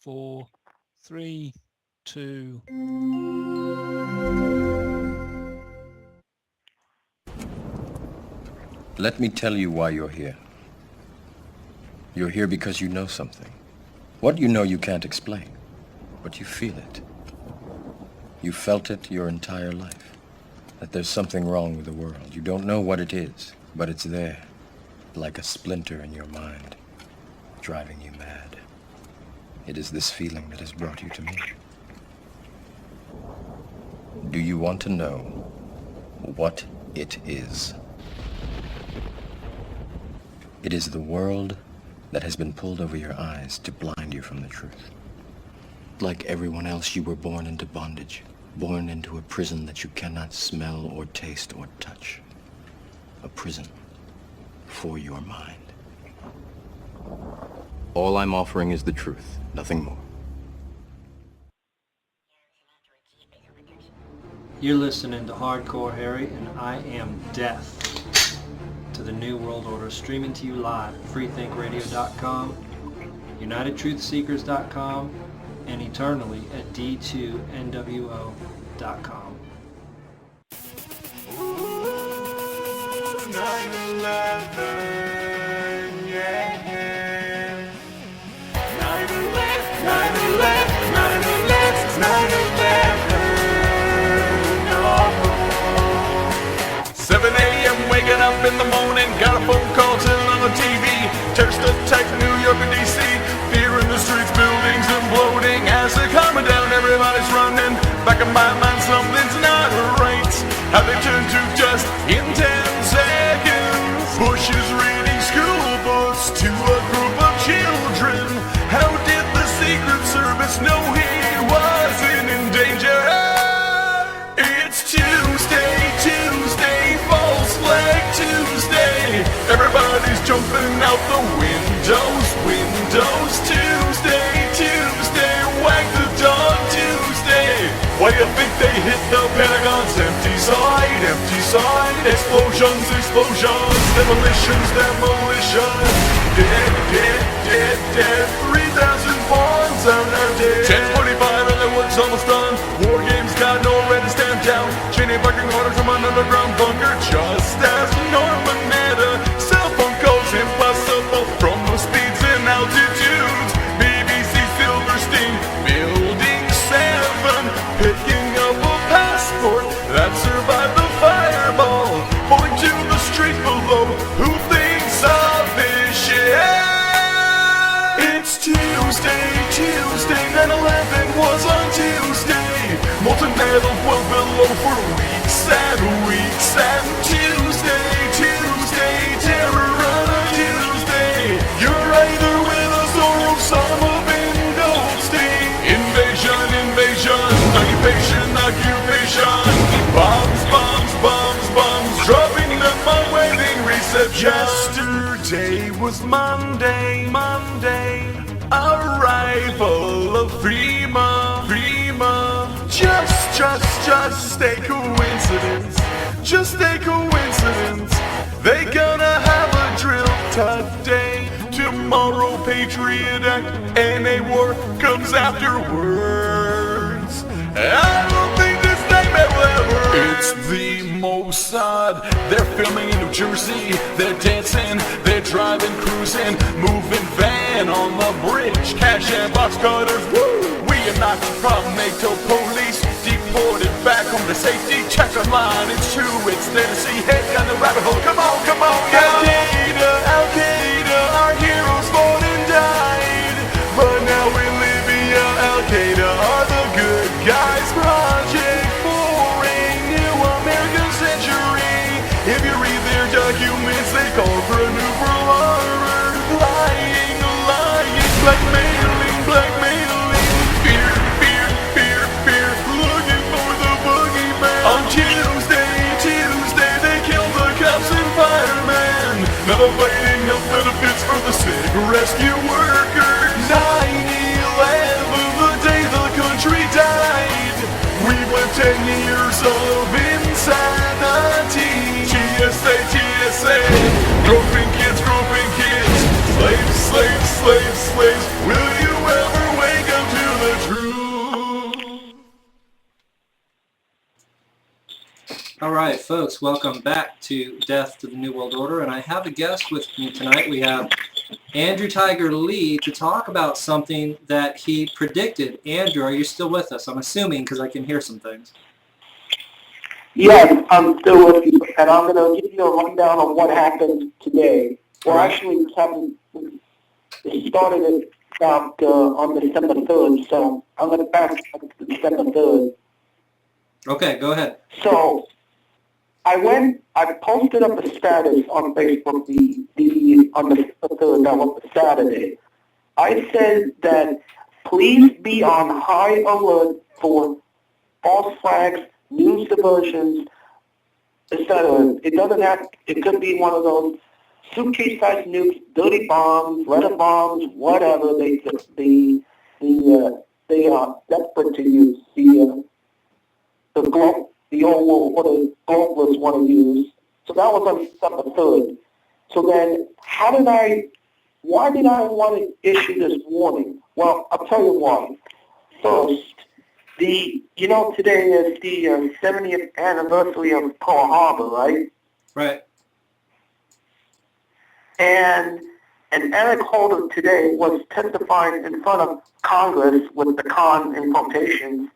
4, 3, 2. Let me tell you why you're here. You're here because you know something. What you know you can't explain, but you feel it. You felt it your entire life, that there's something wrong with the world. You don't know what it is, but it's there, like a splinter in your mind, driving you mad. It is this feeling that has brought you to me. Do you want to know what it is? It is the world that has been pulled over your eyes to blind you from the truth. Like everyone else, you were born into bondage, born into a prison that you cannot smell or taste or touch. A prison for your mind. All I'm offering is the truth, nothing more. You're listening to Hardcore Harry, and I am deaf to the New World Order, streaming to you live at freethinkradio.com, unitedtruthseekers.com, and eternally at d2nwo.com. 9/11, yeah. 9/11, 9/11, 9/11, 9/11, no. 7 a.m. waking up in the morning, got a phone call turning on the TV. Terrorist attack New York and D.C. Fear in the streets, buildings imploding. As they're coming down, everybody's running. Back in my mind, something's not right. How they turn to dust in 10 seconds. Bush is reading school books to a group of children. How did the Secret Service know he wasn't in danger? It's Tuesday, false flag Tuesday. Everybody's jumping out the windows. Tuesday, wag the dog Tuesday. Why do you think they hit the Pentagon's empty side? Explosions, demolitions. Dead. 3,000 bombs out there dead. 10:45 and the work's almost done. War games got nowhere to stand down. Cheney barking orders from an underground bunker. Just as Norman Meta. Cell phone calls impossible from the speeds and altitudes. BBC Silverstein, Building 7, picking up a passport that survived the fireball. Point to the street below. Who thinks of this shit? It's Tuesday, 9/11 was on Tuesday. Molten metal well below for weeks and Tuesday, terror on a Tuesday. You're either with us or Osama bin Goldstein. Invasion, occupation. Bombs, dropping them on wedding reception. Yesterday was Monday. Arrival of FEMA. Just a coincidence. They gonna have a drill today. Tomorrow, Patriot Act, and a war comes afterwards. I don't think this nightmare will ever. It's the Mossad. They're filming in New Jersey. They're dancing, they're driving, cruising, moving van on the bridge. Cash and box cutters. Woo! We are not the problem. NATO police deported back home to safety. Check online. It's true. It's there to see. Head down the rabbit hole. Come on, yeah. Al-Qaeda, our heroes fought and died. But now in Libya, Al-Qaeda are the good guys. Project for a new American century. If you read their documents, they call for a new Pearl Harbor. Lying, blackmailing. Fear. Looking for the boogeyman. On Tuesday, they killed the cops and firemen. Now they're fighting health benefits for the sick rescue workers. 9/11, the day the country died. We went 10 years of insanity. TSA, groping kids. Slaves. Will you ever wake up? All right, folks, welcome back to Death to the New World Order, and I have a guest with me tonight. We have Andrew Tiger Lee to talk about something that he predicted. Andrew, are you still with us? I'm assuming because I can hear some things. Yes, I'm still with you, and I'm going to give you a rundown on what happened today. Well, actually, it started at about on December 3rd, so I'm going to back up to December 3rd. Okay, go ahead. So I posted up a status on Facebook on the 3rd, that was Saturday. I said that please be on high alert for false flags, news diversions, etc. It doesn't have. It could be one of those suitcase-sized nukes, dirty bombs, letter bombs, whatever they are desperate to use. The old what the globalists want to use. So that was on December 3rd. So then, why did I want to issue this warning? Well, I'll tell you why. First, today is the 70th anniversary of Pearl Harbor, right? Right. And Eric Holder today was testifying in front of Congress with the con in quotations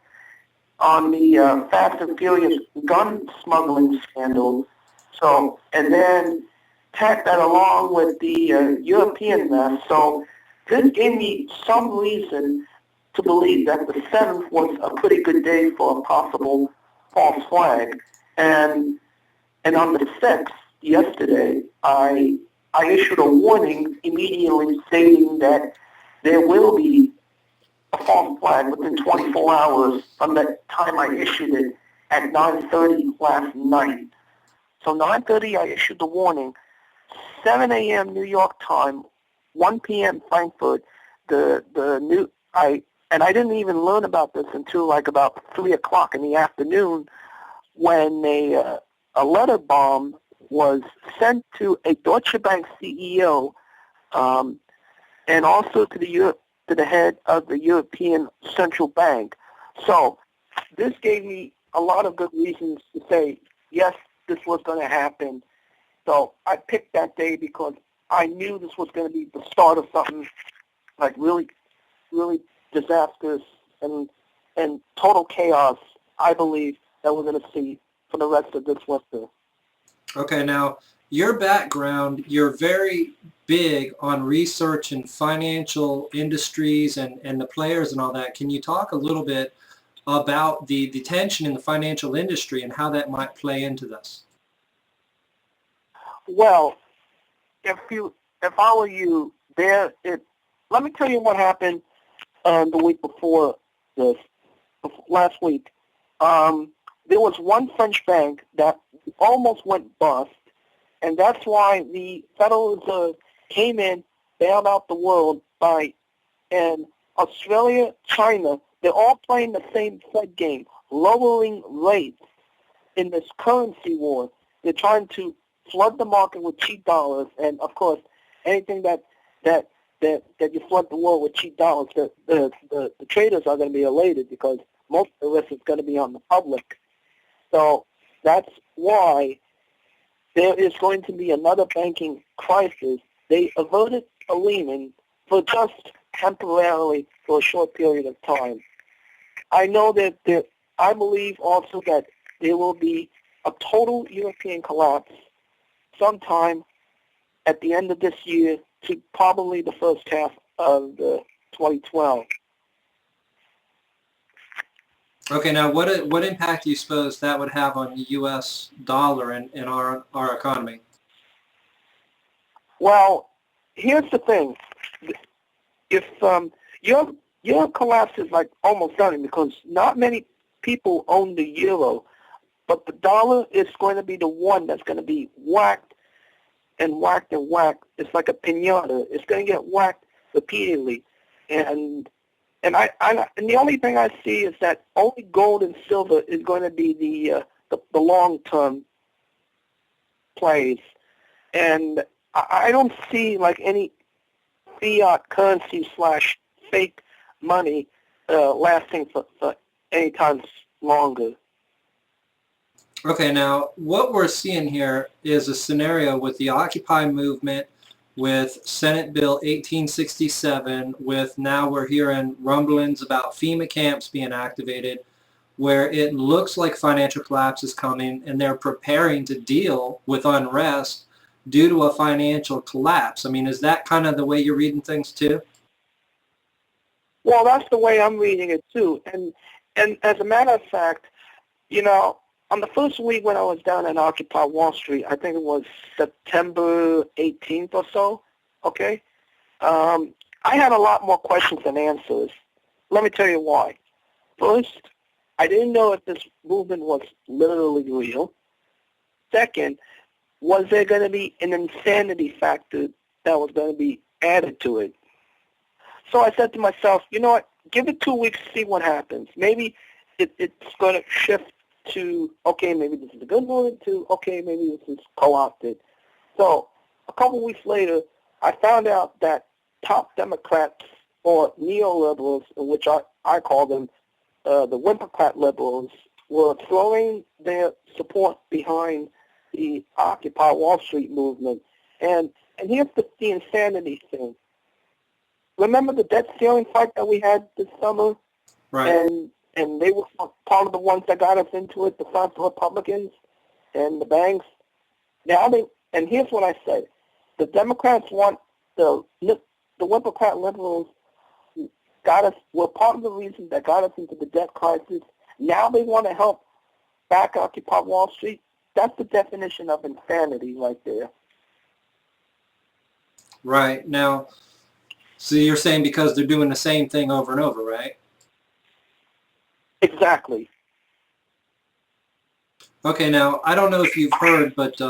on the Fast and Furious gun smuggling scandal. So, and then tack that along with the European mess. So this gave me some reason to believe that the 7th was a pretty good day for a possible false flag. And on the 6th, yesterday, I issued a warning immediately stating that there will be a false flag within 24 hours from the time I issued it at 9:30 last night. So 9:30 I issued the warning. 7 a.m. New York time, 1 p.m. Frankfurt, and I didn't even learn about this until like about 3 o'clock in the afternoon when a letter bomb was sent to a Deutsche Bank CEO and also to the head of the European Central Bank. So this gave me a lot of good reasons to say, yes, this was going to happen. So I picked that day because I knew this was going to be the start of something like really, really disastrous and total chaos, I believe, that we're going to see for the rest of this winter. Okay, now, your background, you're very big on research in financial industries and the players and all that. Can you talk a little bit about the tension in the financial industry and how that might play into this? Well, if I were you, let me tell you what happened the week before this, last week. There was one French bank that almost went bust, and that's why the Federal Reserve came in, bailed out the world and Australia, China, they're all playing the same Fed game, lowering rates in this currency war. They're trying to flood the market with cheap dollars, and of course, anything that you flood the world with cheap dollars, the traders are going to be elated because most of the risk is going to be on the public. So that's why there is going to be another banking crisis. They averted a Lehman for just temporarily for a short period of time. I know that I believe also that there will be a total European collapse sometime at the end of this year to probably the first half of 2012. Okay, now what impact do you suppose that would have on the U.S. dollar and our economy? Well, here's the thing. If your collapse is like almost done because not many people own the euro, but the dollar is going to be the one that's going to be whacked and whacked and whacked. It's like a piñata. It's going to get whacked repeatedly, and the only thing I see is that only gold and silver is going to be the long-term plays, and I don't see like any fiat currency / fake money lasting for any time longer. Okay, now what we're seeing here is a scenario with the Occupy movement, with Senate Bill 1867, with now we're hearing rumblings about FEMA camps being activated, where it looks like financial collapse is coming and they're preparing to deal with unrest due to a financial collapse. I mean, is that kind of the way you're reading things too? Well, that's the way I'm reading it too. And as a matter of fact, you know, on the first week when I was down in Occupy Wall Street, I think it was September 18th or so, okay? I had a lot more questions than answers. Let me tell you why. First, I didn't know if this movement was literally real. Second, was there going to be an insanity factor that was going to be added to it? So I said to myself, you know what, give it 2 weeks to see what happens. Maybe it's going to shift to, okay, maybe this is a good movement, to, okay, maybe this is co-opted. So a couple weeks later, I found out that top Democrats, or neoliberals, which I call them the Whimpercrat liberals, were throwing their support behind the Occupy Wall Street movement. And here's the insanity thing. Remember the debt ceiling fight that we had this summer? Right. And they were part of the ones that got us into it, besides the Republicans and the banks. Now and here's what I said. The Democrats want the Whimpercrat liberals were part of the reason that got us into the debt crisis. Now they want to help back Occupy Wall Street. That's the definition of insanity right there. Right. Now, so you're saying because they're doing the same thing over and over, right? Exactly. Okay, now, I don't know if you've heard, but,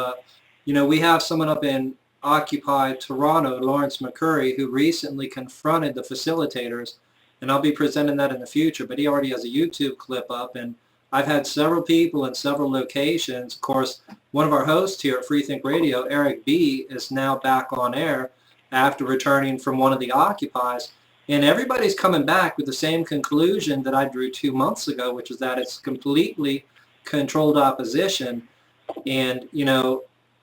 we have someone up in Occupy Toronto, Lawrence McCurry, who recently confronted the facilitators, and I'll be presenting that in the future, but he already has a YouTube clip up, and I've had several people in several locations. Of course, one of our hosts here at Freethink Radio, Eric B., is now back on air after returning from one of the Occupies, and everybody's coming back with the same conclusion that I drew 2 months ago, which is that it's completely controlled opposition. And,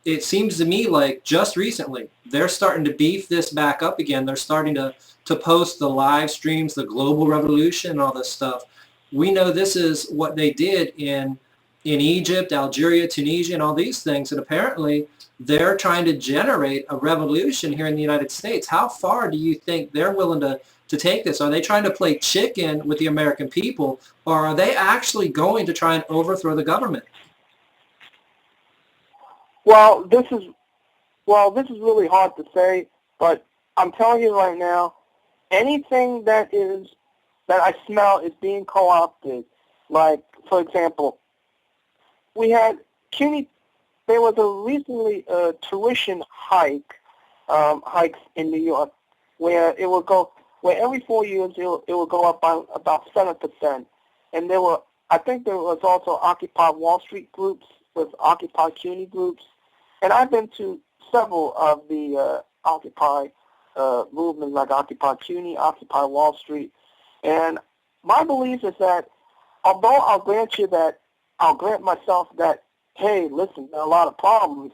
it seems to me like just recently they're starting to beef this back up again. They're starting to post the live streams, the global revolution, and all this stuff. We know this is what they did in Egypt, Algeria, Tunisia, and all these things. And apparently they're trying to generate a revolution here in the United States. How far do you think they're willing to take this? Are they trying to play chicken with the American people, or are they actually going to try and overthrow the government? Well, this is really hard to say, but I'm telling you right now, anything that I smell is being co-opted. Like, for example, we had there was recently a tuition hikes in New York, where every 4 years it will go up by about 7%, and I think there was also Occupy Wall Street groups with Occupy CUNY groups, and I've been to several of the Occupy movements, like Occupy CUNY, Occupy Wall Street, and my belief is that although I'll grant myself that, hey, listen, there are a lot of problems,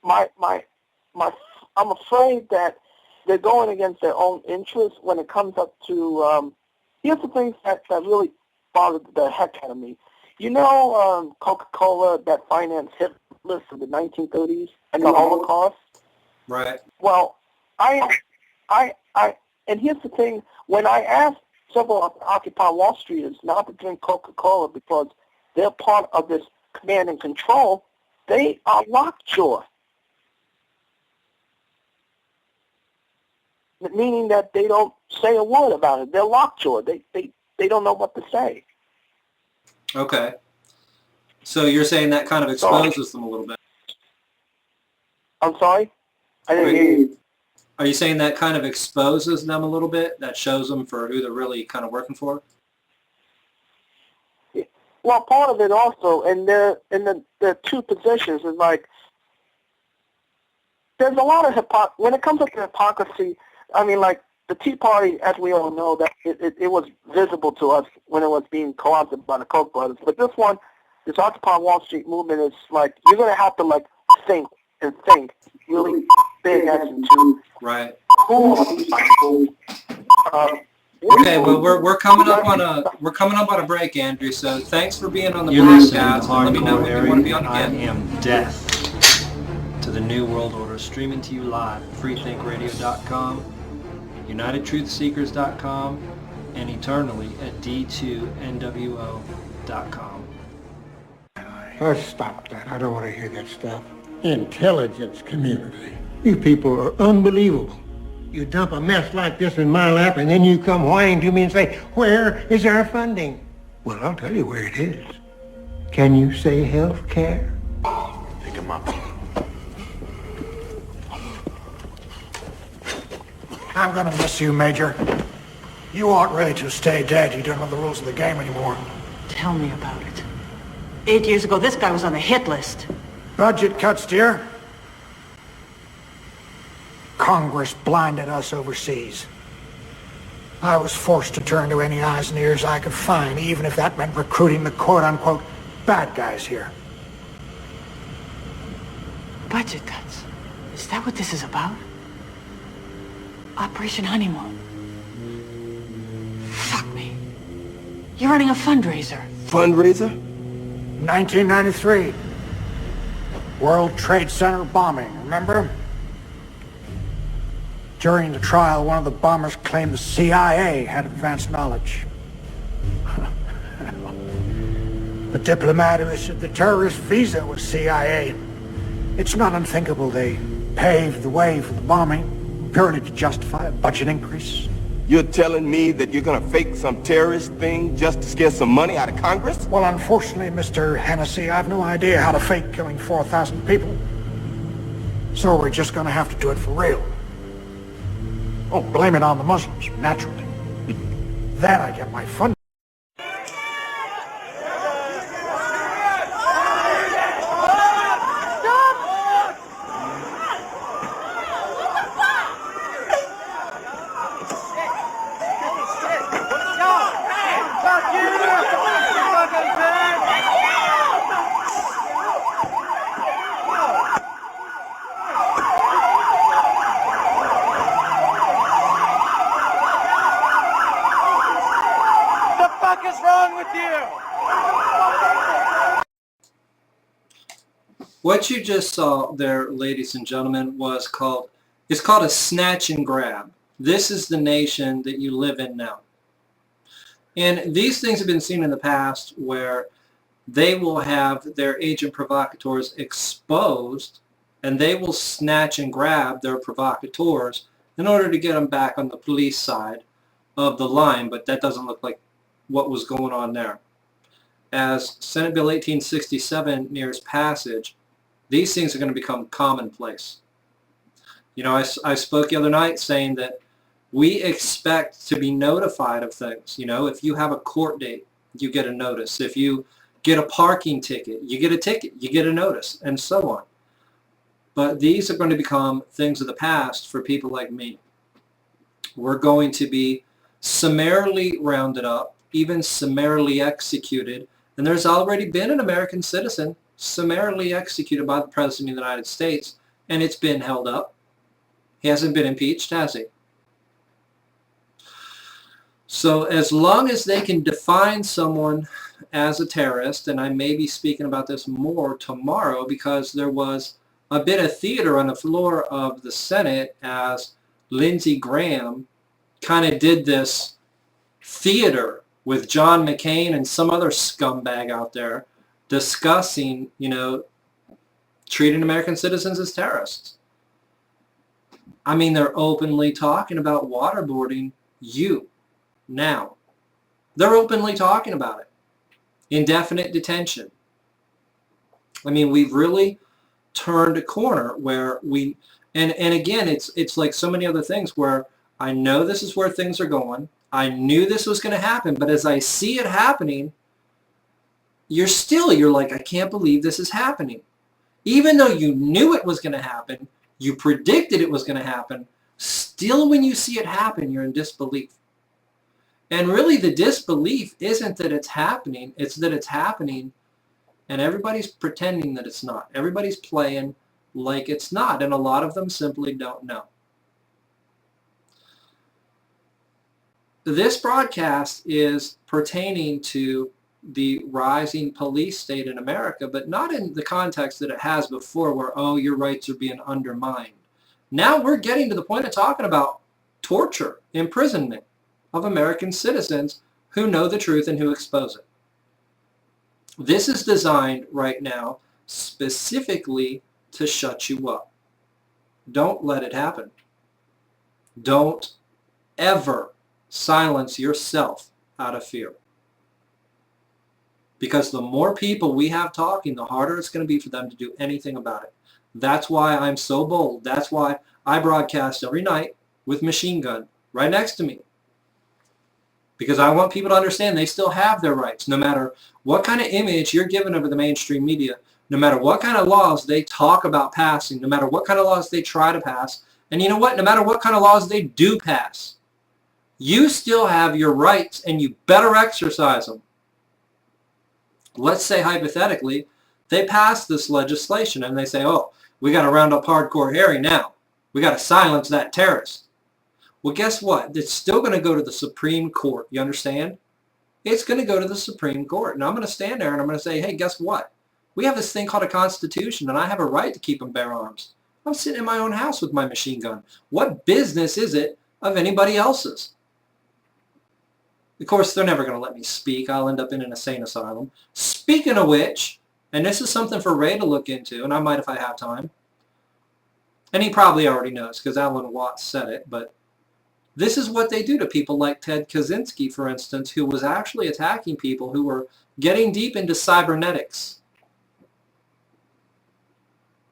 I'm afraid that they're going against their own interests when it comes up to, here's the things that really bothered the heck out of me. Coca-Cola that financed Hitler for the 1930s and the Holocaust? Right. Well, and here's the thing, when I asked several Occupy Wall Streeters not to drink Coca-Cola because they're part of this command and control, they are lockjaw. Meaning that they don't say a word about it. They're lockjaw. They don't know what to say. Okay. So you're saying that kind of exposes them a little bit. I'm sorry? I didn't hear you. Are you saying that kind of exposes them a little bit? That shows them for who they're really kind of working for? Well, part of it also, and they're in the two positions is like, there's a lot of when it comes up to hypocrisy. I mean, like the Tea Party, as we all know, that it was visible to us when it was being co-opted by the Koch brothers. But this one, this Occupy Wall Street movement is like, you're going to have to like think and think really big as to Right. who are these people. Okay, well we're coming up on a break, Andrew. So thanks for being on the You're listening to podcast. Let me know Hardcore if you want to be Area. on I again. am Death to the New World Order, streaming to you live at freethinkradio.com, unitedtruthseekers.com, and eternally at d2nwo.com. Oh, stop that. I don't want to hear that stuff. Intelligence community. You people are unbelievable. You dump a mess like this in my lap and then you come whining to me and say, where is our funding? Well, I'll tell you where it is. Can you say health care? Pick him up. I'm gonna miss you, Major. You aren't ready to stay dead. You don't know the rules of the game anymore. Tell me about it. 8 years ago, this guy was on the hit list. Budget cuts, dear. Congress blinded us overseas. I was forced to turn to any eyes and ears I could find, even if that meant recruiting the quote-unquote bad guys here. Budget cuts. Is that what this is about? Operation Honeymoon. Fuck me. You're running a fundraiser. Fundraiser? 1993. World Trade Center bombing, remember? During the trial, one of the bombers claimed the CIA had advanced knowledge. The diplomat who issued the terrorist visa was CIA. It's not unthinkable they paved the way for the bombing, purely to justify a budget increase. You're telling me that you're gonna fake some terrorist thing just to scare some money out of Congress? Well, unfortunately, Mr. Hennessy, I have no idea how to fake killing 4,000 people. So we're just gonna have to do it for real. Oh, blame it on the Muslims, naturally. Then I get my fun. What you just saw there, ladies and gentlemen, it's called a snatch and grab. This is the nation that you live in now. And these things have been seen in the past where they will have their agent provocateurs exposed and they will snatch and grab their provocateurs in order to get them back on the police side of the line, but that doesn't look like what was going on there. As Senate Bill 1867 nears passage, these things are going to become commonplace. You know, I spoke the other night saying that we expect to be notified of things. You know, if you have a court date, you get a notice. If you get a parking ticket, you get a notice, and so on. But these are going to become things of the past for people like me. We're going to be summarily rounded up, even summarily executed, and there's already been an American citizen summarily executed by the President of the United States, and it's been held up. He hasn't been impeached, has he? So as long as they can define someone as a terrorist, and I may be speaking about this more tomorrow because there was a bit of theater on the floor of the Senate as Lindsey Graham kind of did this theater with John McCain and some other scumbag out there discussing, you know, treating American citizens as terrorists. I mean, they're openly talking about waterboarding you now. They're openly talking about it. Indefinite detention. I mean, we've really turned a corner where we, and again, it's like so many other things where I know this is where things are going. I knew this was going to happen, but as I see it happening, you're like, I can't believe this is happening. Even though you knew it was going to happen, you predicted it was going to happen, still when you see it happen, you're in disbelief. And really the disbelief isn't that it's happening, it's that it's happening And everybody's pretending that it's not. Everybody's playing like it's not, and a lot of them simply don't know. This broadcast is pertaining to the rising police state in America, but not in the context that it has before where, oh, your rights are being undermined. Now we're getting to the point of talking about torture, imprisonment of American citizens who know the truth and who expose it. This is designed right now specifically to shut you up. Don't let it happen. Don't ever silence yourself out of fear. Because the more people we have talking, the harder it's going to be for them to do anything about it. That's why I'm so bold. That's why I broadcast every night with machine gun right next to me. Because I want people to understand they still have their rights, no matter what kind of image you're given over the mainstream media, no matter what kind of laws they talk about passing, no matter what kind of laws they try to pass, and you know what? No matter what kind of laws they do pass, you still have your rights and you better exercise them. Let's say hypothetically, they pass this legislation and they say, oh, we got to round up hardcore Harry now. We got to silence that terrorist. Well, guess what? It's still going to go to the Supreme Court. You understand? It's going to go to the Supreme Court. And I'm going to stand there and I'm going to say, hey, guess what? We have this thing called a Constitution, and I have a right to keep and bear arms. I'm sitting in my own house with my machine gun. What business is it of anybody else's? Of course, they're never going to let me speak. I'll end up in an insane asylum. Speaking of which, and this is something for Ray to look into, and I might if I have time. And he probably already knows because Alan Watts said it, but this is what they do to people like Ted Kaczynski, for instance, who was actually attacking people who were getting deep into cybernetics.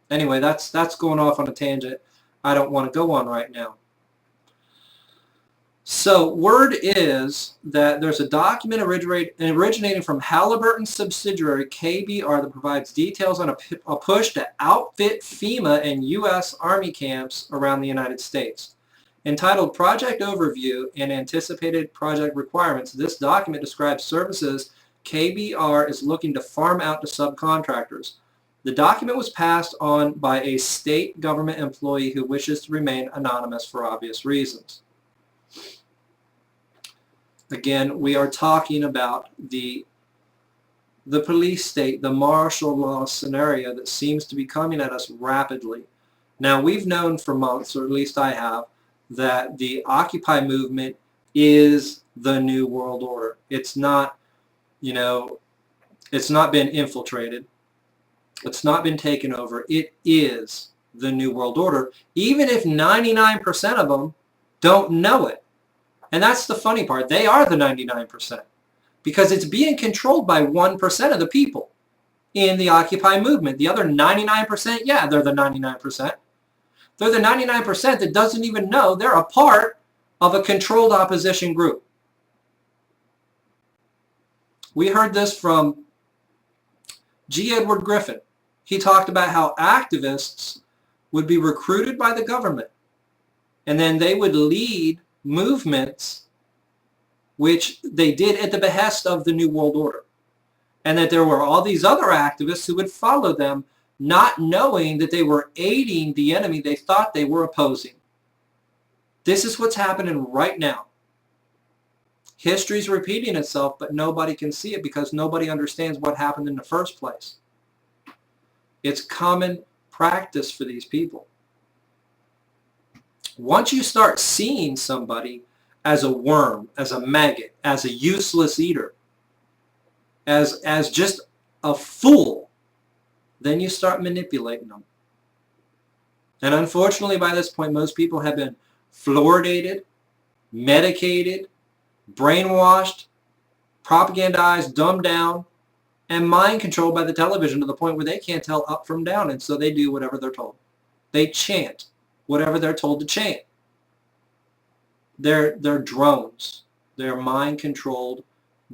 Anyway, that's going off on a tangent I don't want to go on right now. So word is that there's a document originating from Halliburton subsidiary KBR that provides details on a push to outfit FEMA and U.S. Army camps around the United States. Entitled Project Overview and Anticipated Project Requirements, this document describes services KBR is looking to farm out to subcontractors. The document was passed on by a state government employee who wishes to remain anonymous for obvious reasons. Again, we are talking about the police state, the martial law scenario that seems to be coming at us rapidly. Now, we've known for months, or at least I have, that the Occupy movement is the New World Order. It's not, it's not been infiltrated. It's not been taken over. It is the New World Order, even if 99% of them don't know it. And that's the funny part. They are the 99% because it's being controlled by 1% of the people in the Occupy movement. The other 99%, yeah, they're the 99%. They're the 99% that doesn't even know they're a part of a controlled opposition group. We heard this from G. Edward Griffin. He talked about how activists would be recruited by the government and then they would lead movements which they did at the behest of the New World Order. And that there were all these other activists who would follow them, not knowing that they were aiding the enemy they thought they were opposing. This is what's happening right now. History's repeating itself, but nobody can see it because nobody understands what happened in the first place. It's common practice for these people. Once you start seeing somebody as a worm, as a maggot, as a useless eater, as just a fool, then you start manipulating them. And unfortunately, by this point, most people have been fluoridated, medicated, brainwashed, propagandized, dumbed down, and mind controlled by the television to the point where they can't tell up from down, and so they do whatever they're told. They chant whatever they're told to chant. They're drones. They're mind-controlled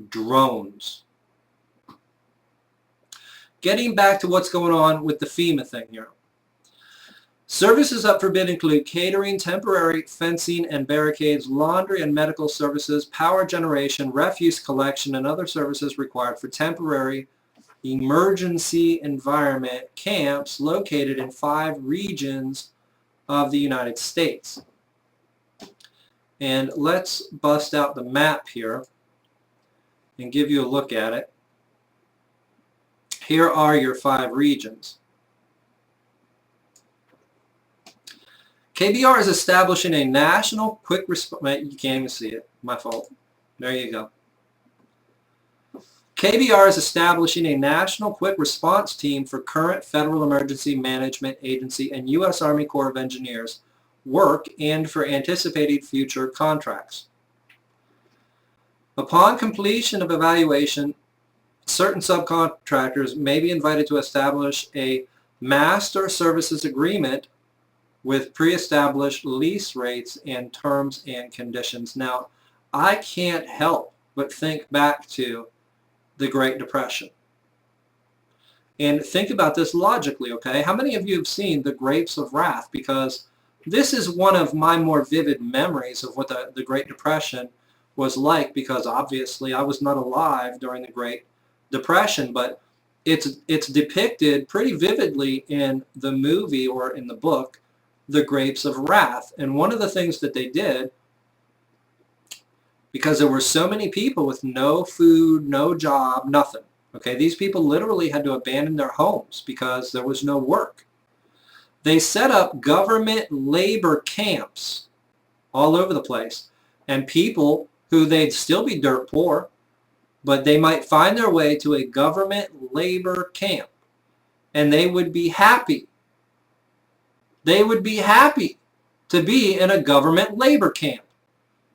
drones. Getting back to what's going on with the FEMA thing here. Services up for bid include catering, temporary fencing and barricades, laundry and medical services, power generation, refuse collection, and other services required for temporary emergency environment camps located in 5 regions of the United States. And let's bust out the map here and give you a look at it. Here are your 5 regions. KBR is establishing a national quick response. You can't even see it. My fault. There you go. KBR is establishing a national quick response team for current Federal Emergency Management Agency and U.S. Army Corps of Engineers work and for anticipated future contracts. Upon completion of evaluation, certain subcontractors may be invited to establish a master services agreement with pre-established lease rates and terms and conditions. Now, I can't help but think back to the Great Depression. And think about this logically, okay? How many of you have seen The Grapes of Wrath? Because this is one of my more vivid memories of what the Great Depression was like, because obviously I was not alive during the Great Depression, but it's depicted pretty vividly in the movie or in the book, The Grapes of Wrath. And one of the things that they did, because there were so many people with no food, no job, nothing. Okay, these people literally had to abandon their homes because there was no work. They set up government labor camps all over the place. And people who they'd still be dirt poor, but they might find their way to a government labor camp. And they would be happy. They would be happy to be in a government labor camp.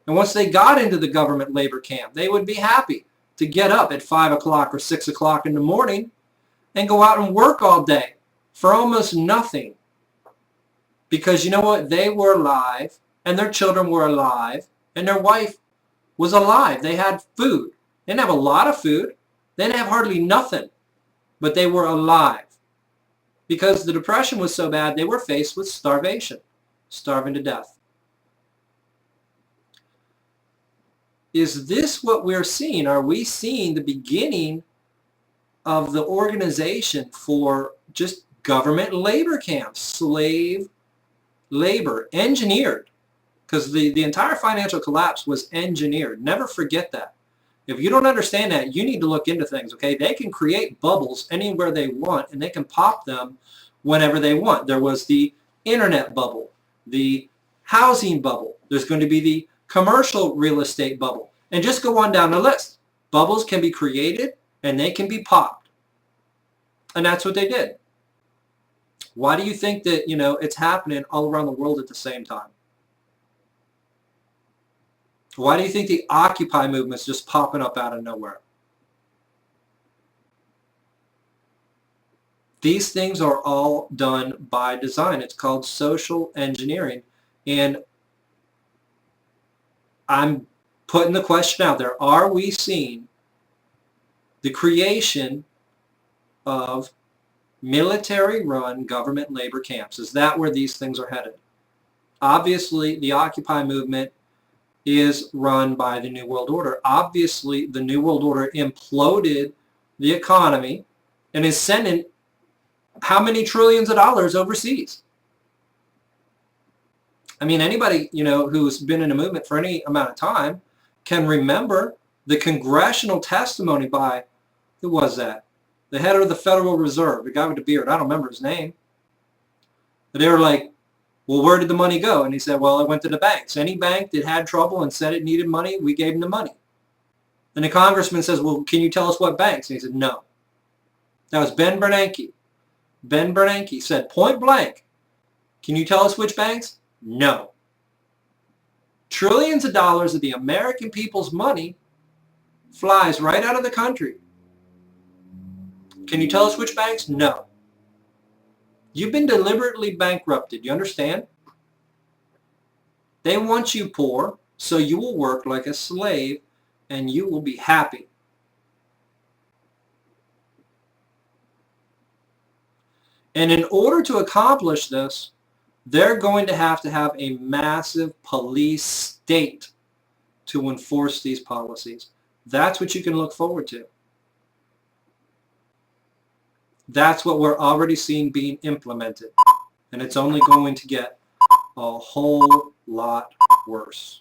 And once they got into the government labor camp, they would be happy to get up at 5 o'clock or 6 o'clock in the morning and go out and work all day for almost nothing. Because you know what? They were alive, and their children were alive, and their wife was alive. They had food. They didn't have a lot of food. They didn't have hardly nothing, but they were alive. Because the Depression was so bad, they were faced with starvation, starving to death. Is this what we're seeing? Are we seeing the beginning of the organization for just government labor camps, slave labor, engineered? Because the entire financial collapse was engineered. Never forget that. If you don't understand that, you need to look into things, okay? They can create bubbles anywhere they want, and they can pop them whenever they want. There was the internet bubble, the housing bubble. There's going to be the commercial real estate bubble. And just go on down the list. Bubbles can be created, and they can be popped. And that's what they did. Why do you think that, it's happening all around the world at the same time? Why do you think the Occupy movement is just popping up out of nowhere? These things are all done by design. It's called social engineering. And I'm putting the question out there. Are we seeing the creation of military-run government labor camps? Is that where these things are headed? Obviously, the Occupy movement is run by the New World Order. Obviously, the New World Order imploded the economy and is sending how many trillions of dollars overseas? I mean, anybody, who's been in a movement for any amount of time can remember the congressional testimony by, who was that? The head of the Federal Reserve, the guy with the beard. I don't remember his name. But they were like, well, where did the money go? And he said, well, it went to the banks. Any bank that had trouble and said it needed money, we gave them the money. And the congressman says, well, can you tell us what banks? And he said, no. That was Ben Bernanke. Ben Bernanke said, point blank, can you tell us which banks? No. Trillions of dollars of the American people's money flies right out of the country. Can you tell us which banks? No. You've been deliberately bankrupted. You understand? They want you poor, so you will work like a slave, and you will be happy. And in order to accomplish this, they're going to have a massive police state to enforce these policies. That's what you can look forward to. That's what we're already seeing being implemented. And it's only going to get a whole lot worse.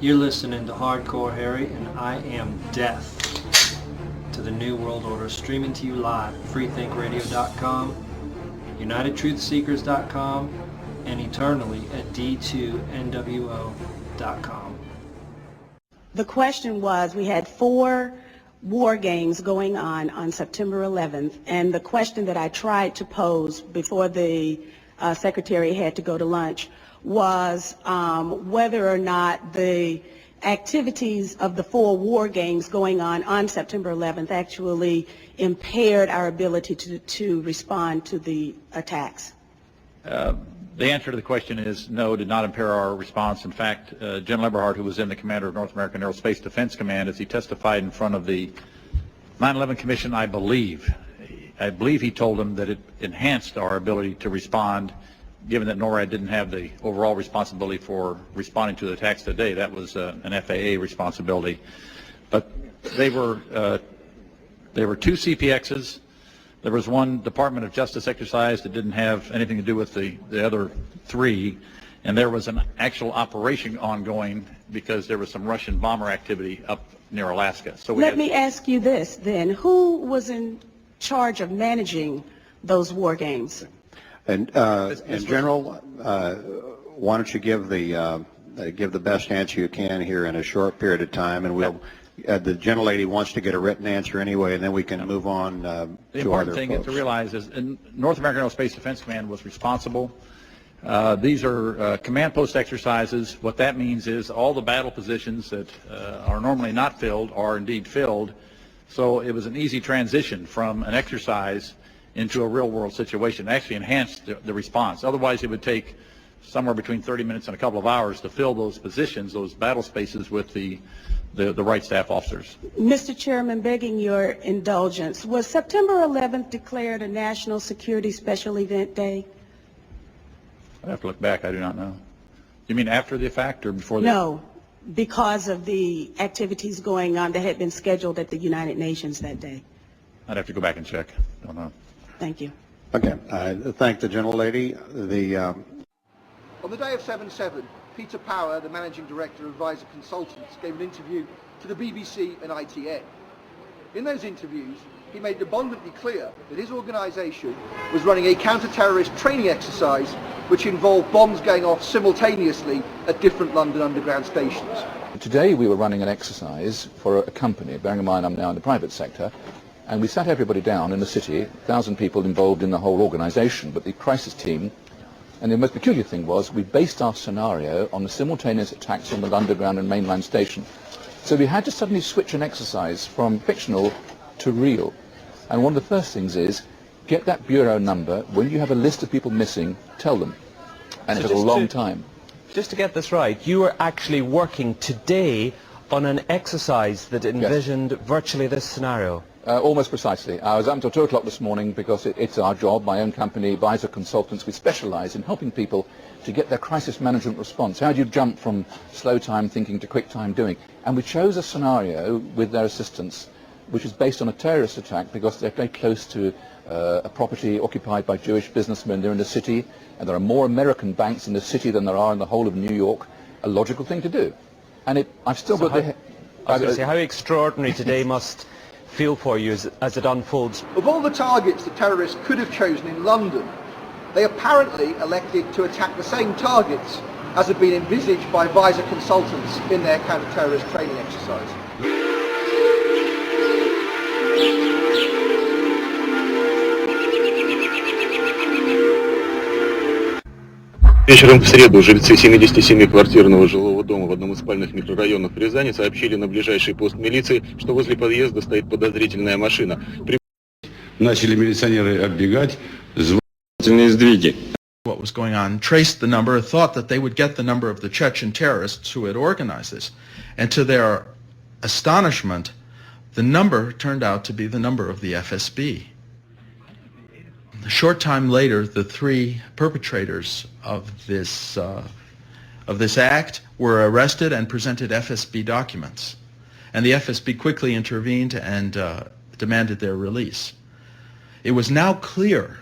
You're listening to Hardcore Harry, and I am death to the New World Order, streaming to you live, freethinkradio.com, unitedtruthseekers.com, and eternally at d2nwo.com. The question was, we had 4 war games going on September 11th, and the question that I tried to pose before the secretary had to go to lunch was whether or not the activities of the 4 war games going on September 11th actually impaired our ability to respond to the attacks. The answer to the question is no, did not impair our response. In fact, General Eberhard, who was then the commander of North American Aerospace Defense Command, as he testified in front of the 9/11 Commission, I believe he told them that it enhanced our ability to respond, given that NORAD didn't have the overall responsibility for responding to the attacks today. That was an FAA responsibility. But they were 2 CPXs. There was 1 Department of Justice exercise that didn't have anything to do with the other 3, and there was an actual operation ongoing because there was some Russian bomber activity up near Alaska. So let me ask you this then: who was in charge of managing those war games? And General, why don't you give the best answer you can here in a short period of time, and we'll. The gentlelady wants to get a written answer anyway, and then we can move on to other folks. The important thing to realize is North American Aerospace Defense Command was responsible. These are command post exercises. What that means is all the battle positions that are normally not filled are indeed filled. So it was an easy transition from an exercise into a real-world situation. It actually enhanced the response. Otherwise, it would take somewhere between 30 minutes and a couple of hours to fill those positions, those battle spaces, with the right staff officers. Mr. Chairman, begging your indulgence, was September 11th declared a National Security Special Event Day? I'd have to look back. I do not know. You mean after the fact or before the? No, because of the activities going on that had been scheduled at the United Nations that day. I'd have to go back and check. Don't know. Thank you. Okay. I thank the gentlelady. On the day of 7/7, Peter Power, the Managing Director of Advisor Consultants, gave an interview to the BBC and ITN. In those interviews, he made abundantly clear that his organisation was running a counter-terrorist training exercise which involved bombs going off simultaneously at different London Underground stations. Today we were running an exercise for a company, bearing in mind I'm now in the private sector, and we sat everybody down in the city, 1,000 people involved in the whole organisation, but the crisis team. And the most peculiar thing was we based our scenario on the simultaneous attacks on the Underground and mainland station. So we had to suddenly switch an exercise from fictional to real. And one of the first things is get that bureau number. When you have a list of people missing, tell them. And it took a long time. Just to get this right, you were actually working today on an exercise that envisioned virtually this scenario. Almost precisely. I was up until 2 o'clock this morning because it's our job, my own company, Advisor Consultants. We specialise in helping people to get their crisis management response. How do you jump from slow time thinking to quick time doing? And we chose a scenario with their assistance which is based on a terrorist attack because they're very close to a property occupied by Jewish businessmen. They're in the city, and there are more American banks in the city than there are in the whole of New York. A logical thing to do. And I've still got the... I was going to say, how extraordinary today must feel for you as it unfolds. Of all the targets the terrorists could have chosen in London, they apparently elected to attack the same targets as had been envisaged by Advisor Consultants in their counter-terrorist training exercise. Вечером в среду жильцы 77-квартирного жилого дома в одном из спальных микрорайонов Рязани сообщили на ближайший пост милиции, что возле подъезда стоит подозрительная машина. Начали милиционеры отбегать, звуковые сдвиги. What was going on, traced the number, thought that they would get the number of the Chechen terrorists who had organized this. And to their astonishment, the number turned out to be the number of the FSB. A short time later, the 3 perpetrators of this of this act were arrested and presented FSB documents. And the FSB quickly intervened and demanded their release. It was now clear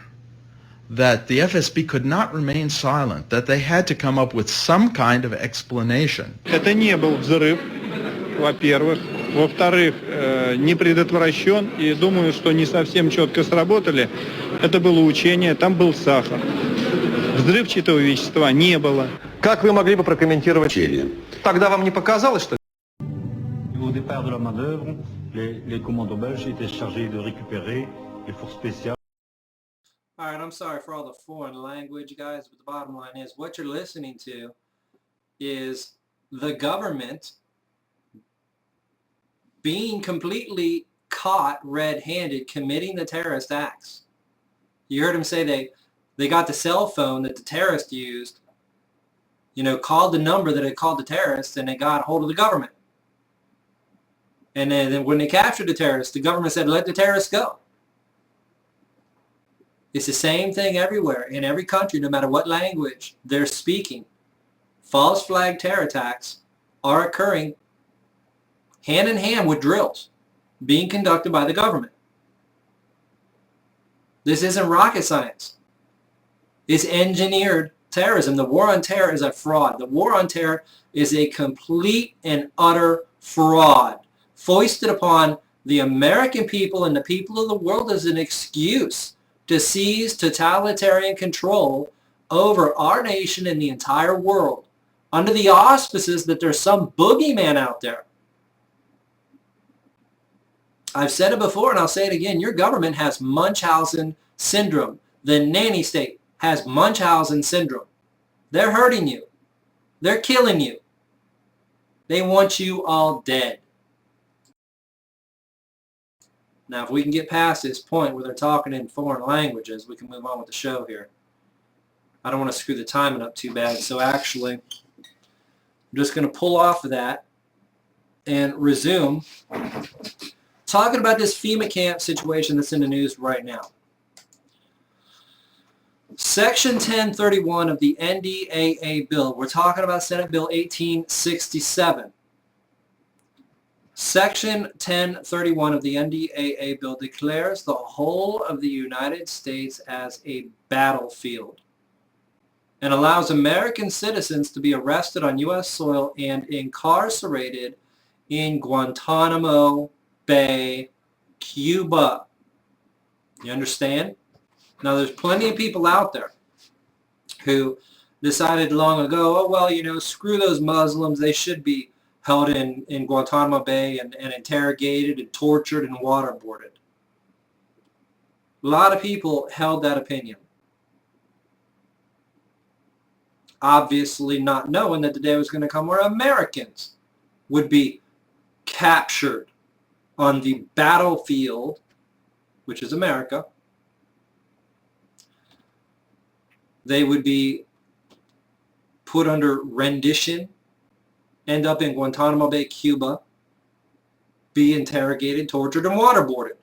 that the FSB could not remain silent, that they had to come up with some kind of explanation. Это не был взрыв, во-первых. Во-вторых, не предотвращен, и думаю, что не совсем четко сработали. Это было учение, там был сахар. Взрывчатого вещества не было. Как вы могли бы прокомментировать учение? Тогда вам не показалось, что... Au départ de la manœuvre, les commandos belges étaient chargés de récupérer les forces spéciales. All right, I'm sorry for all the foreign language, guys, but the bottom line is what you're listening to is the government being completely caught red-handed committing the terrorist acts. You heard him say they got the cell phone that the terrorist used, you know, called the number that had called the terrorist, and they got a hold of the government. And then when they captured the terrorist, the government said, let the terrorists go. It's the same thing everywhere, in every country, no matter what language they're speaking. False flag terror attacks are occurring hand in hand with drills being conducted by the government. This isn't rocket science. It's engineered terrorism. The war on terror is a fraud. The war on terror is a complete and utter fraud foisted upon the American people and the people of the world as an excuse to seize totalitarian control over our nation and the entire world under the auspices that there's some boogeyman out there. I've said it before and I'll say it again. Your government has Munchausen syndrome. The nanny state has Munchausen syndrome. They're hurting you. They're killing you. They want you all dead. Now, if we can get past this point where they're talking in foreign languages, we can move on with the show here. I don't want to screw the timing up too bad, so actually, I'm just going to pull off of that and resume talking about this FEMA camp situation that's in the news right now. Section 1031 of the NDAA bill. We're talking about Senate Bill 1867. Section 1031 of the NDAA bill declares the whole of the United States as a battlefield and allows American citizens to be arrested on U.S. soil and incarcerated in Guantanamo Bay, Cuba. You understand? Now, there's plenty of people out there who decided long ago, oh, well, you know, screw those Muslims. They should be held in Guantanamo Bay and interrogated and tortured and waterboarded. A lot of people held that opinion. Obviously not knowing that the day was going to come where Americans would be captured on the battlefield, which is America. They would be put under rendition, end up in Guantanamo Bay, Cuba, be interrogated, tortured, and waterboarded.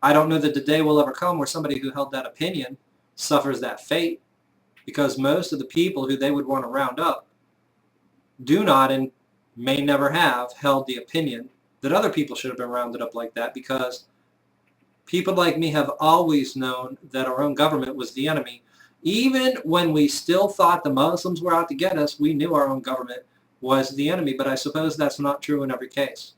I don't know that the day will ever come where somebody who held that opinion suffers that fate, because most of the people who they would want to round up do not and may never have held the opinion that other people should have been rounded up like that, because people like me have always known that our own government was the enemy. Even when we still thought the Muslims were out to get us, we knew our own government was the enemy, but I suppose that's not true in every case.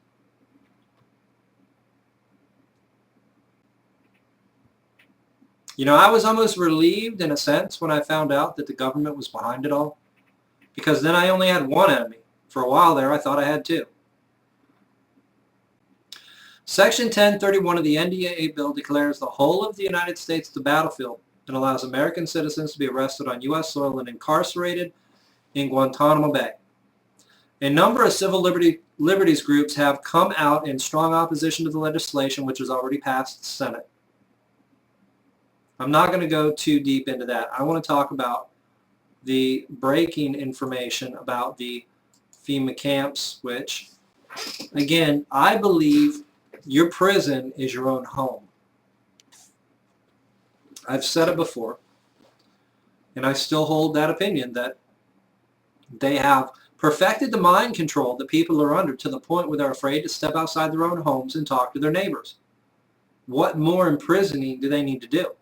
You know, I was almost relieved in a sense when I found out that the government was behind it all, because then I only had one enemy. For a while there, I thought I had two. Section 1031 of the NDAA bill declares the whole of the United States the battlefield and allows American citizens to be arrested on U.S. soil and incarcerated in Guantanamo Bay. A number of civil liberties groups have come out in strong opposition to the legislation, which has already passed the Senate. I'm not going to go too deep into that. I want to talk about the breaking information about the FEMA camps, which, again, I believe your prison is your own home. I've said it before. And I still hold that opinion that they have perfected the mind control that people are under to the point where they're afraid to step outside their own homes and talk to their neighbors. What more imprisoning do they need to do?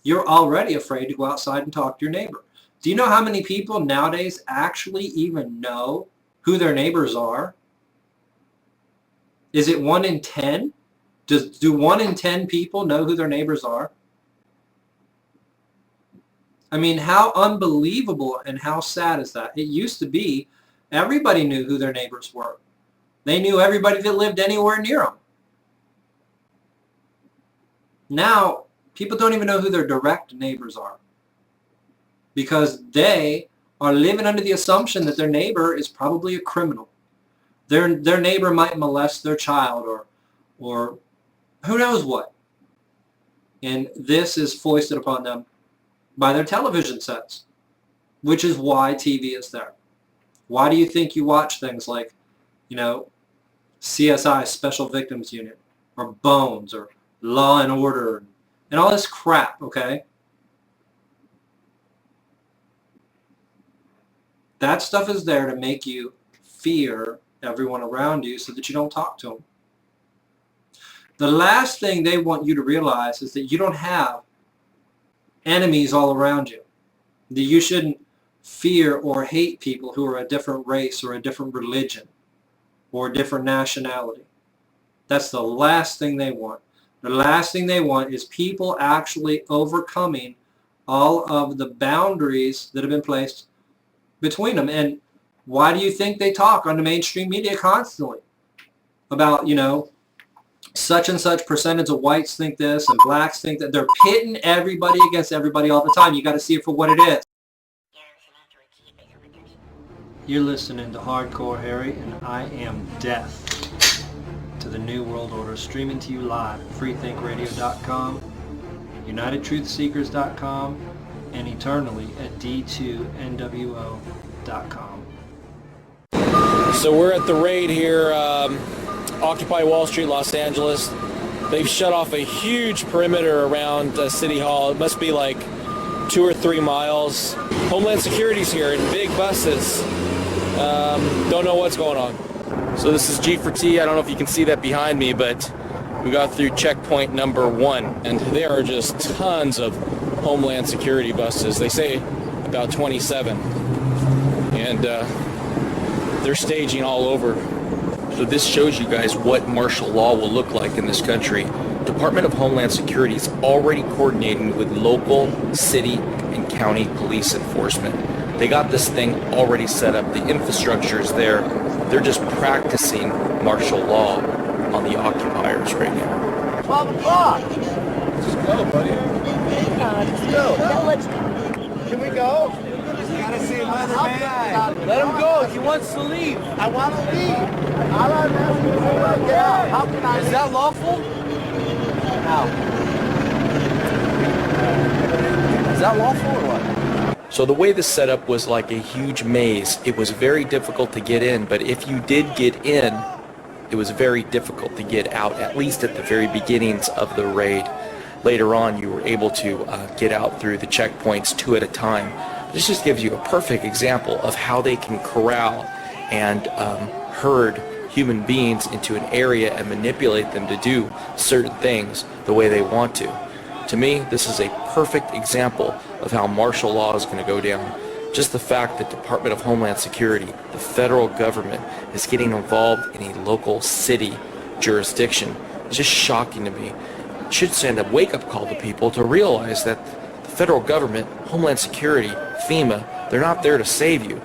You're already afraid to go outside and talk to your neighbor. Do you know how many people nowadays actually even know who their neighbors are? Is it 1 in 10? Do 1 in 10 people know who their neighbors are? I mean, how unbelievable and how sad is that? It used to be everybody knew who their neighbors were. They knew everybody that lived anywhere near them. Now, people don't even know who their direct neighbors are because they are living under the assumption that their neighbor is probably a criminal. Their neighbor might molest their child or who knows what. And this is foisted upon them by their television sets, which is why TV is there. Why do you think you watch things like, you know, CSI, Special Victims Unit, or Bones, or Law and Order, and all this crap, okay? That stuff is there to make you fear everyone around you so that you don't talk to them. The last thing they want you to realize is that you don't have enemies all around you. That you shouldn't fear or hate people who are a different race or a different religion or a different nationality. That's the last thing they want. The last thing they want is people actually overcoming all of the boundaries that have been placed between them. And why do you think they talk on the mainstream media constantly about, you know, such and such percentage of whites think this and blacks think that? They're pitting everybody against everybody all the time. You got to see it for what it is. You're listening to Hardcore Harry, and I am death to the New World Order, streaming to you live at freethinkradio.com, unitedtruthseekers.com, and eternally at d2nwo.com. So we're at the raid here, Occupy Wall Street, Los Angeles. They've shut off a huge perimeter around City Hall. It must be like 2 or 3 miles. Homeland Security's here in big buses. Don't know what's going on. So this is G for T. I don't know if you can see that behind me, but we got through checkpoint number 1, and there are just tons of Homeland Security buses. They say about 27, and they're staging all over. So this shows you guys what martial law will look like in this country. Department of Homeland Security is already coordinating with local, city, and county police enforcement. They got this thing already set up. The infrastructure is there. They're just practicing martial law on the occupiers right now. 12 o'clock! Let's just go, buddy. Let's go. Can we go? Gotta see another man. Let him go. He wants to leave. I want to leave. All I'm asking is to get out. How can I? Is that lawful? No. Is that lawful or what? So the way this setup was like a huge maze. It was very difficult to get in, but if you did get in, it was very difficult to get out, at least at the very beginnings of the raid. Later on, you were able to get out through the checkpoints 2 at a time. This just gives you a perfect example of how they can corral and herd human beings into an area and manipulate them to do certain things the way they want to. To me, this is a perfect example of how martial law is going to go down. Just the fact that Department of Homeland Security, the federal government, is getting involved in a local city jurisdiction is just shocking to me. It should send a wake-up call to people to realize that the federal government, Homeland Security, FEMA, they're not there to save you.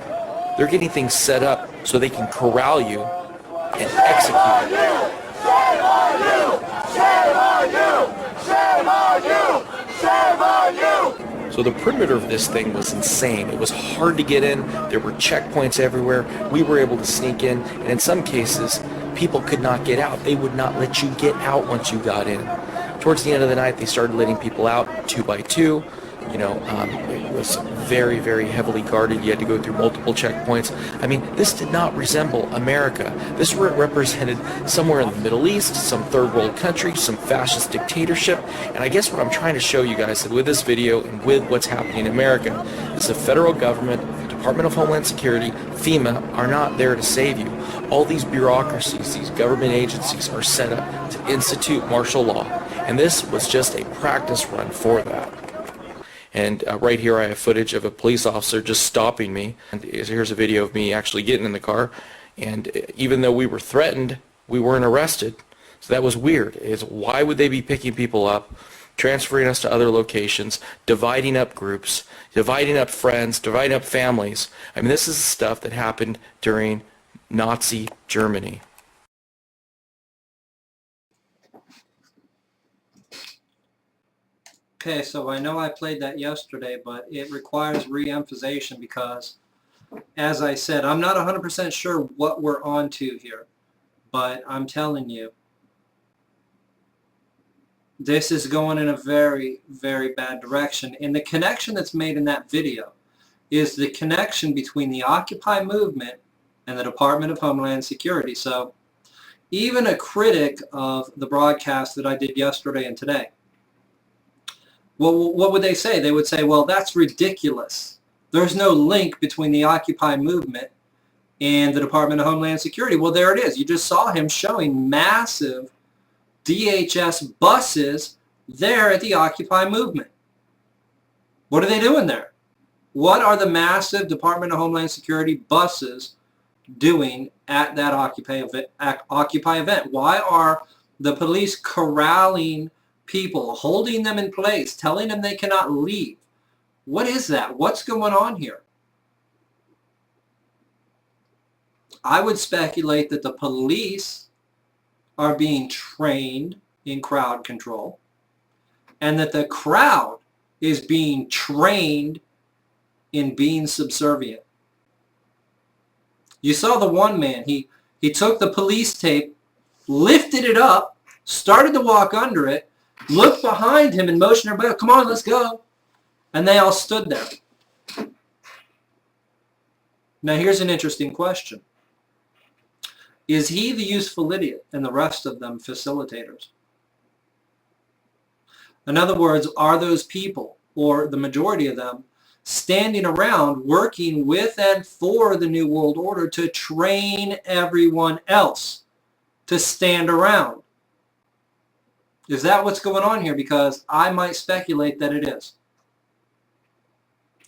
They're getting things set up so they can corral you and execute you. Shame on you! Shame on you! Shame on you! Shame on you! So the perimeter of this thing was insane. It was hard to get in. There were checkpoints everywhere. We were able to sneak in, and in some cases, people could not get out. They would not let you get out once you got in. Towards the end of the night, they started letting people out 2 by 2. It was very, very heavily guarded. You had to go through multiple checkpoints. I mean, this did not resemble America. This represented somewhere in the Middle East, some third world country, some fascist dictatorship. And I guess what I'm trying to show you guys with this video and with what's happening in America is the federal government, Department of Homeland Security, FEMA are not there to save you. All these bureaucracies, these government agencies are set up to institute martial law. And this was just a practice run for that. And right here I have footage of a police officer just stopping me. And here's a video of me actually getting in the car. And even though we were threatened, we weren't arrested. So that was weird. Why would they be picking people up, transferring us to other locations, dividing up groups, dividing up friends, dividing up families? I mean, this is stuff that happened during Nazi Germany. Okay, so I know I played that yesterday, but it requires re-emphasization because, as I said, I'm not 100% sure what we're on to here, but I'm telling you, this is going in a very, very bad direction. And the connection that's made in that video is the connection between the Occupy movement and the Department of Homeland Security. So even a critic of the broadcast that I did yesterday and today, well, what would they say? They would say, well, that's ridiculous. There's no link between the Occupy movement and the Department of Homeland Security. Well, there it is. You just saw him showing massive DHS buses there at the Occupy movement. What are they doing there? What are the massive Department of Homeland Security buses doing at that Occupy event? Why are the police corralling people, holding them in place, telling them they cannot leave? What is that? What's going on here? I would speculate that the police are being trained in crowd control and that the crowd is being trained in being subservient. You saw the one man, he took the police tape, lifted it up, started to walk under it, looked behind him and motioned everybody, come on, let's go. And they all stood there. Now here's an interesting question. Is he the useful idiot and the rest of them facilitators? In other words, are those people, or the majority of them, standing around working with and for the New World Order to train everyone else to stand around? Is that what's going on here? Because I might speculate that it is.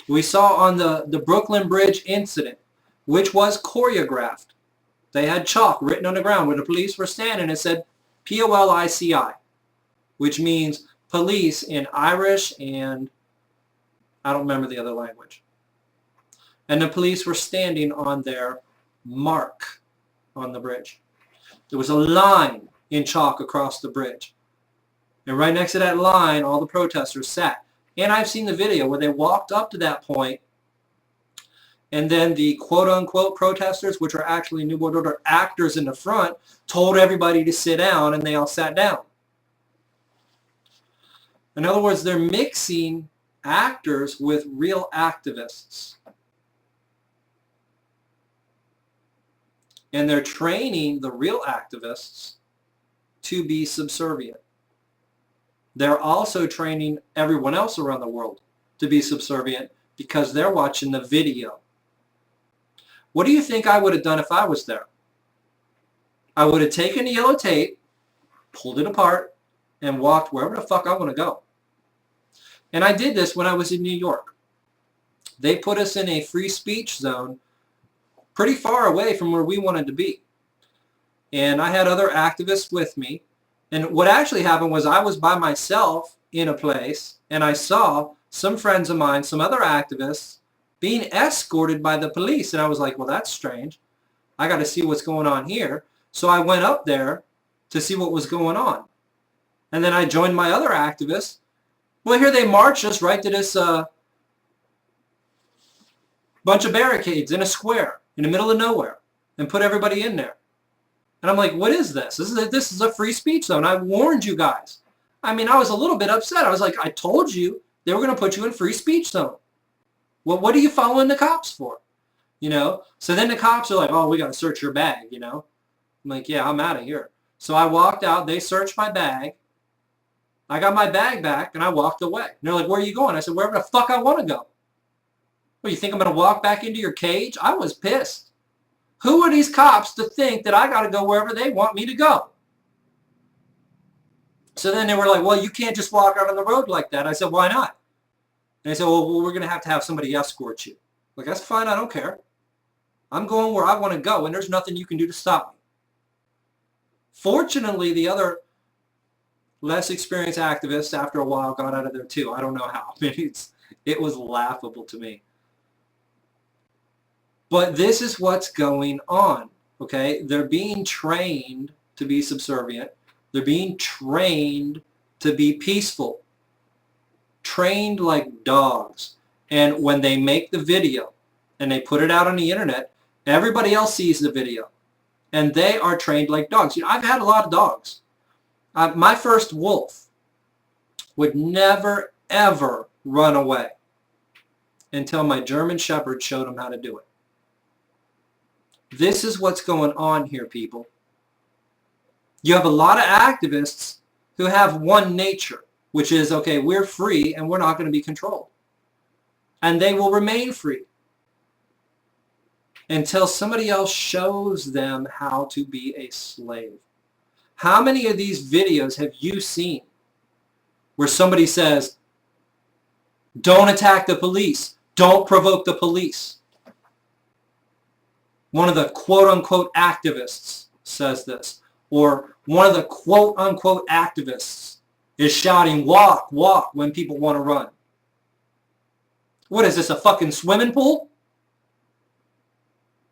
We saw on the Brooklyn Bridge incident, which was choreographed. They had chalk written on the ground where the police were standing. It said POLICI, which means police in Irish and I don't remember the other language. And the police were standing on their mark on the bridge. There was a line in chalk across the bridge. And right next to that line, all the protesters sat. And I've seen the video where they walked up to that point, and then the quote-unquote protesters, which are actually New World Order actors in the front, told everybody to sit down, and they all sat down. In other words, they're mixing actors with real activists. And they're training the real activists to be subservient. They're also training everyone else around the world to be subservient because they're watching the video. What do you think I would have done if I was there? I would have taken the yellow tape, pulled it apart, and walked wherever the fuck I want to go. And I did this when I was in New York. They put us in a free speech zone pretty far away from where we wanted to be. And I had other activists with me. And what actually happened was I was by myself in a place, and I saw some friends of mine, some other activists, being escorted by the police. And I was like, well, that's strange. I got to see what's going on here. So I went up there to see what was going on. And then I joined my other activists. Well, here they marched us right to this bunch of barricades in a square in the middle of nowhere and put everybody in there. And I'm like, what is this? This is a free speech zone. I warned you guys. I mean, I was a little bit upset. I was like, I told you they were going to put you in free speech zone. Well, what are you following the cops for? You know? So then the cops are like, oh, we got to search your bag, you know? I'm like, yeah, I'm out of here. So I walked out. They searched my bag. I got my bag back, and I walked away. And they're like, where are you going? I said, wherever the fuck I want to go. What, you think I'm going to walk back into your cage? I was pissed. Who are these cops to think that I got to go wherever they want me to go? So then they were like, well, you can't just walk out on the road like that. I said, why not? And they said, well, we're going to have somebody escort you. Like, that's fine. I don't care. I'm going where I want to go, and there's nothing you can do to stop me. Fortunately, the other less experienced activists, after a while, got out of there too. I don't know how. It was laughable to me. But this is what's going on, okay? They're being trained to be subservient. They're being trained to be peaceful. Trained like dogs. And when they make the video and they put it out on the internet, everybody else sees the video. And they are trained like dogs. You know, I've had a lot of dogs. My first wolf would never, ever run away until my German Shepherd showed him how to do it. This is what's going on here, people. You have a lot of activists who have one nature, which is, okay, we're free and we're not going to be controlled. And they will remain free until somebody else shows them how to be a slave. How many of these videos have you seen where somebody says, don't attack the police, don't provoke the police? One of the quote-unquote activists says this. Or one of the quote-unquote activists is shouting, walk, walk, when people want to run. What is this, a fucking swimming pool?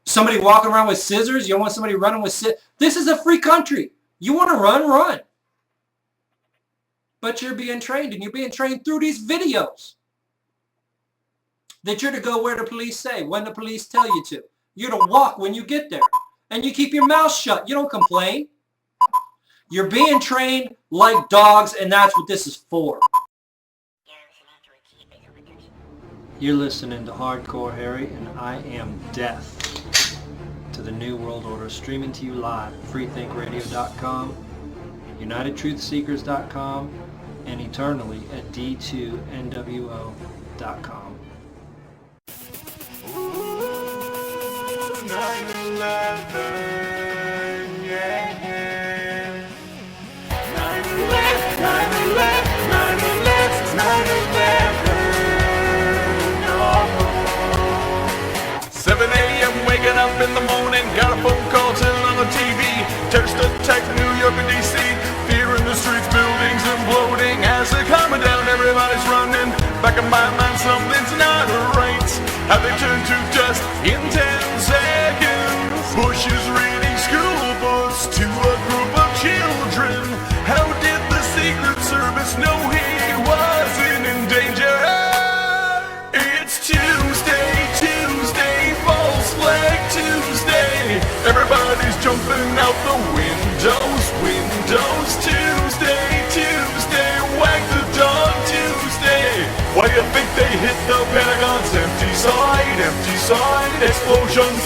Somebody walking around with scissors? You don't want somebody running with scissors? This is a free country. You want to run, run. But you're being trained, and you're being trained through these videos. That you're to go where the police say, when the police tell you to. You're to walk when you get there. And you keep your mouth shut. You don't complain. You're being trained like dogs, and that's what this is for. You're listening to Hardcore Harry, and I am death to the New World Order, streaming to you live at freethinkradio.com, unitedtruthseekers.com, and eternally at d2nwo.com. 9/11, yeah. 7 a.m. waking up in the morning, got a phone call turning on the TV. Terrorist attack New York and D.C. Fear in the streets, buildings imploding. As they're coming down, everybody's running. Back in my mind, something's not right. How they turn to dust in 10 seconds. Bush is reading school books to a group of children. How did the Secret Service know he wasn't in danger? It's Tuesday, false flag Tuesday. Everybody's jumping out the windows. Tuesday, wag the dog Tuesday. Why do you think they hit the Pentagon's empty side? Explosions,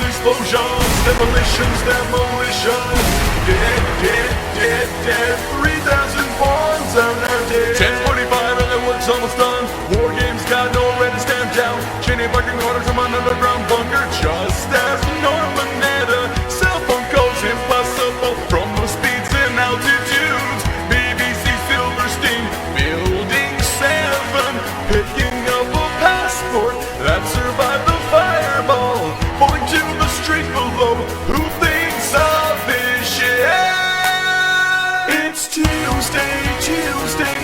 demolitions. Dead, 3,000 bombs out there dead. 10:45 and the work's almost done. War games got no red to stand down. Cheney barking orders from an underground bunker. Just as Norman had a cell phone calls impossible from the speeds and altitudes. BBC Silverstein, Building 7, picking up a passport that survived the fireball. Pointing to the street below, who thinks of this shit? It's Tuesday,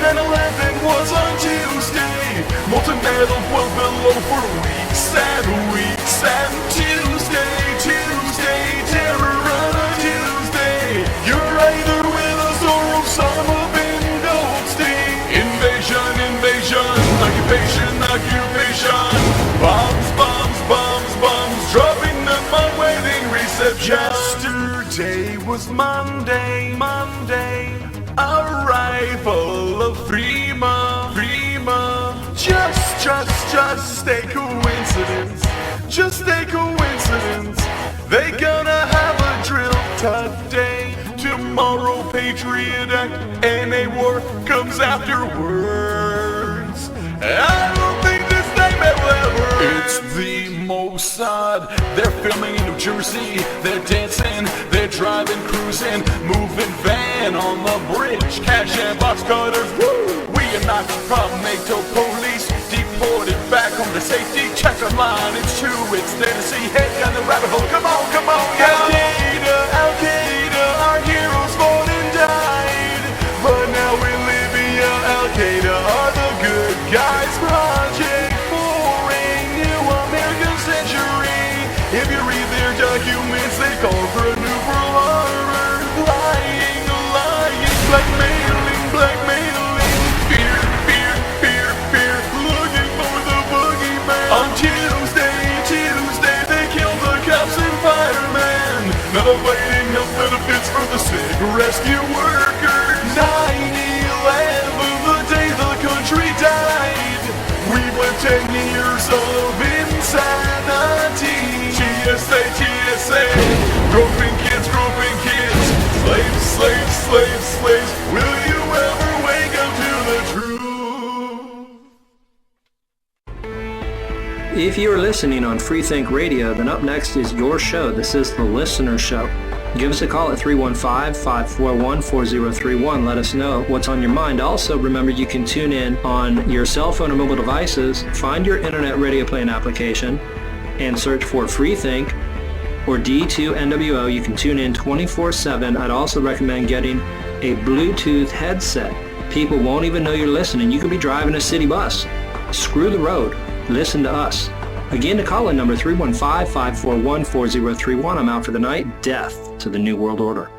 9/11 was on Tuesday. Molten metal will below for weeks and Tuesday, terror on a Tuesday. You're either with us or Osama bin Goldstein. Invasion, occupation. Bombs, dropping them on wedding reception. Yesterday was Monday, arrival of Frima. Just a coincidence. Just a coincidence. They gonna have a drill today. Tomorrow, Patriot Act, and a war comes afterwards. I don't think this nightmare will ever. It's the Mossad. They're filming in New Jersey. They're dancing. They're driving, cruising, moving van on the bridge. Cash and box cutters. Woo! We are not from NATO police. Deported back home to safety. Check online. It's true. It's there to see. Head down the rabbit hole. Come on, come on, yeah. Al Qaeda, our heroes fought and died. But now in Libya, Al Qaeda are the good guys. Project for a new American century. If you read their documents, they call for a new Pearl Harbor. Lying, blackmailing. Fear, looking for the boogeyman. On Tuesday, they killed the cops and firemen. Not awaiting health benefits for the sick rescue workers. 9/11, the day the country died. We went 10 years of insanity. TSA, groping kids. Slaves. Will you ever wake up to the truth? If you are listening on Freethink Radio, then up next is your show. This is the Listener Show. Give us a call at 315-541-4031. Let us know what's on your mind. Also, remember you can tune in on your cell phone or mobile devices. Find your internet radio playing application and search for Freethink or D2NWO. You can tune in 24/7. I'd also recommend getting a Bluetooth headset. People won't even know you're listening. You could be driving a city bus. Screw the road. Listen to us. Again, the call-in number 315-541-4031. I'm out for the night. Death to the New World Order.